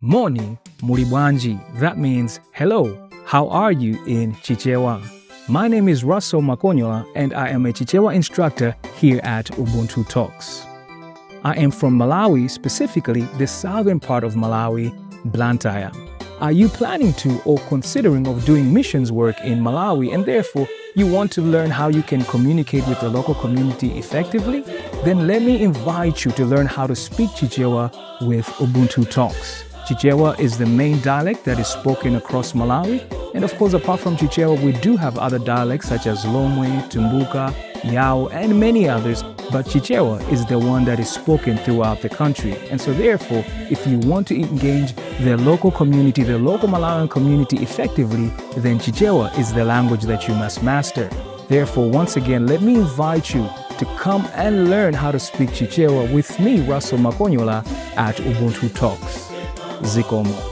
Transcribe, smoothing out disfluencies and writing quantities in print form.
Moni Muribwanji. That means hello, how are you in Chichewa? My name is Russell Makonyola and I am a Chichewa instructor here at Ubuntu Talks. I am from Malawi, specifically the southern part of Malawi, Blantyre. Are you planning to or considering of doing missions work in Malawi and therefore you want to learn how you can communicate with the local community effectively? Then let me invite you to learn how to speak Chichewa with Ubuntu Talks. Chichewa is the main dialect that is spoken across Malawi. And of course, apart from Chichewa, we do have other dialects such as Lomwe, Tumbuka, Yao, and many others. But Chichewa is the one that is spoken throughout the country. And so therefore, if you want to engage the local community, the local Malawian community effectively, then Chichewa is the language that you must master. Therefore, once again, let me invite you to come and learn how to speak Chichewa with me, Russell Makonyola, at Ubuntu Talks. Zikomo.